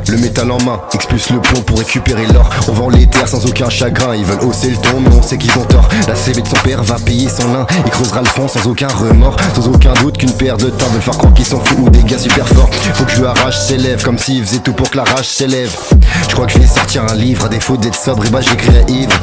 le métal en main, expulse le plomb pour récupérer l'or. On vend les terres sans aucun chagrin, ils veulent hausser le ton mais on sait qu'ils ont tort. La CV de son père va payer son lin, il creusera le fond sans aucun remords. Sans aucun doute qu'une paire de temps veulent faire croire qu'ils sont fous ou des gars super forts. Faut que je lui arrache ses lèvres comme s'il faisait tout pour que la rage s'élève. Je crois que je vais sortir un livre, à défaut d'être sobre et bah j'écrirai ivre.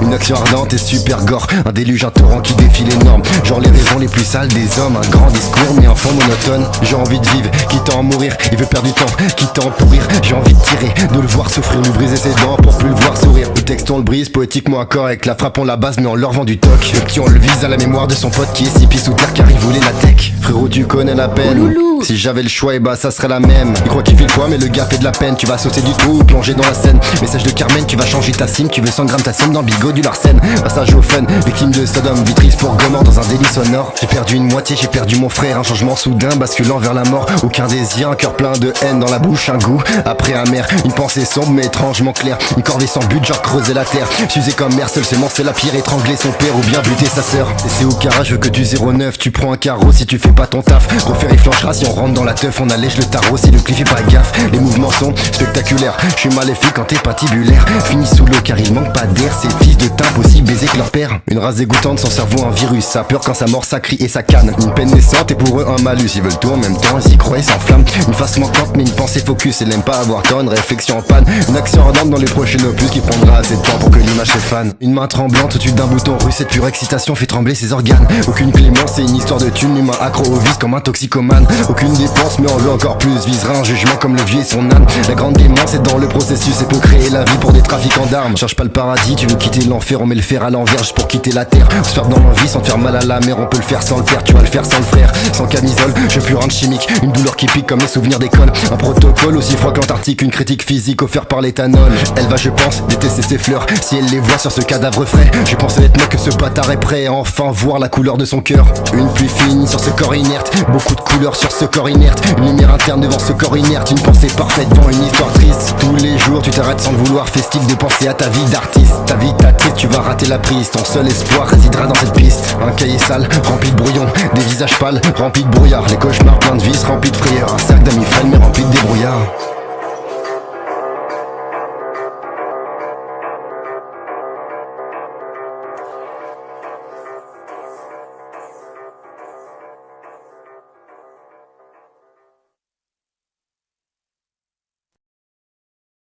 Une action ardente et super gore, un déluge, un torrent qui défile énorme. Genre les raisons les plus sales des hommes, un grand discours mais un fond monotone. J'ai envie de vivre, quitte à en mourir, il veut perdre du temps, quitte à en pourrir. J'ai envie de tirer, de le voir souffrir, lui briser ses dents pour plus le voir sourire. Le texte on le brise, poétiquement accord avec la frappe on la base mais on leur vend du toc. Le petit on le vise à la mémoire de son pote qui est 6 pieds sous terre car il voulait la tech. Frérot tu connais la peine, si j'avais le choix et bah ça serait la même. Il croit qu'il fait le poids mais le gars fait de la peine. Tu vas sauter du trou ou plonger dans la scène. Message de Carmen, tu vas changer ta sim. Tu veux 100 grammes ta somme dans Bigot du Larsen. Passage au fun, victime de Sodome, vitrice pour Gomorre dans un délit sonore. J'ai perdu une moitié, j'ai perdu mon frère. Un changement soudain basculant vers la mort. Aucun désir, un cœur plein de haine dans la bouche, un goût après amer. Une pensée sombre mais étrangement claire. Une corvée sans but, genre creuser la terre. S'user comme mère, seul seulement c'est la pire. Étrangler son père ou bien buter sa sœur. Et c'est au carrage, je veux que du 09. Tu prends un carreau si tu fais pas ton taf. Refaire il flanchera si on rentre dans la teuf. On allège le tarot si le cliff fait pas gaffe. Les mouvements sont spectaculaires. Je suis maléfique quand t'es patibulaire. Fini sous l'eau car il manque pas d'air. Ces fils de timbre aussi baisés que leur père. Une race dégoûtante, son cerveau un virus. Ça a peur quand sa mort ça crie et ça canne. Une peine naissante et pour eux un malus. Ils veulent tout en même temps, ils y croient et s'enflamment. Une face manquante mais une pensée focus. Elle n'aime pas avoir tort, une réflexion en panne. Une action ardente dans les prochains opus qui prendra assez de temps pour que l'image se fane. Une main tremblante au-dessus d'un bouton russe. Cette pure excitation fait trembler ses organes. Aucune clémence, c'est une histoire de thune. L'humain accro au vice comme un toxicomane. Aucune dépense mais on veut encore plus. Visera un jugement comme le vieux et son âne. La grande démence est dans le processus et peut créer la vie pour des trafiquants d'armes. Cherche pas le paradis, tu veux quitter l'enfer. On met le fer à l'envers juste pour quitter la terre. On se perd dans l'envie sans te faire mal à la mer. On peut le faire sans le père, tu vas le faire sans le frère. Sans camisole, je veux plus rien de chimique. Une douleur qui pique comme les souvenirs d'école. Un protocole aussi froid que l'Antarctique. Une critique physique offerte par l'éthanol. Elle va je pense détester ses fleurs si elle les voit sur ce cadavre frais. Je pense honnêtement que ce bâtard est prêt à enfin voir la couleur de son cœur. Une pluie fine sur ce corps inerte. Beaucoup de couleurs sur ce corps inerte. Une lumière interne devant ce corps inerte. Une pensée parfaite devant une histoire triste. Tous les jours tu t'arrêtes sans le vouloir. Festif de penser à ta vie d'artiste. Ta vie ta triste, tu vas rater la prise. Ton seul espoir résidera dans cette piste. Un cahier sale, rempli de brouillons. Des visages pâles, remplis de brouillard. Les cauchemars pleins de vis, remplis de frayeurs. Un cercle d'amis frêles mais rempli de débrouillards.